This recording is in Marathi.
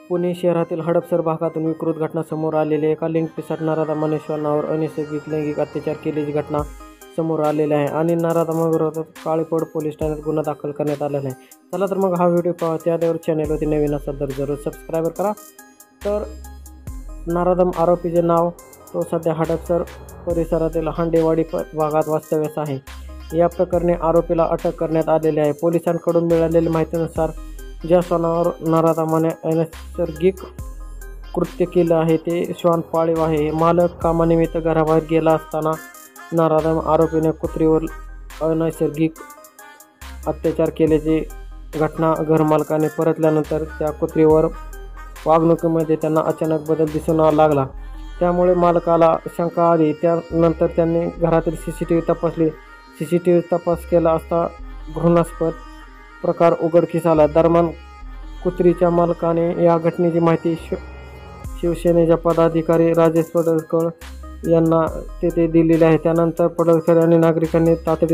पुणे शहरातील हडपसर भागातून विकृत घटना समोर आलेली आहे। एका लिंक पिसाट नराधमाने श्वानावर अनैसर्गिक लैंगिक अत्याचार केल्याची घटना समोर आलेली आहे आणि नराधमाविरोधात काळीपड पोलीस ठाण्यात गुन्हा दाखल करण्यात आलेला आहे। चला तर मग हा व्हिडिओ पहा। त्यावर चॅनलवरती नवीन असाल तर जरूर सबस्क्राईब करा। तर नराधम आरोपीचे नाव तो सध्या हडपसर परिसरातील हांडेवाडी भागात वास्तव्यास आहे। या प्रकरणी आरोपीला अटक करण्यात आलेली आहे। पोलिसांकडून मिळालेल्या माहितीनुसार ज्या श्वानावर नराधमाने अनैसर्गिक कृत्य केलं आहे ते श्वान पाळीव आहे। मालक कामानिमित्त घराबाहेर गेला असताना नराधम आरोपीने कुत्रीवर अनैसर्गिक अत्याचार केल्याची घटना घरमालकाने परतल्यानंतर त्या कुत्रीवर वागणुकीमध्ये त्यांना अचानक बदल दिसून लागला। त्यामुळे मालकाला शंका आली। त्यानंतर त्यांनी घरातील सीसीटीव्ही तपासली। सीसीटीव्ही तपास केला असता घृणास्पद प्रकार उघडकीस आला। दरम्यान कुत्रीच्या मालकाने या घटनेची माहिती शिवसेनेच्या पदाधिकारी राजेश पडळकर यांना तेथे दिलेली आहे। त्यानंतर पडळकर आणि नागरिकांनी तातडीने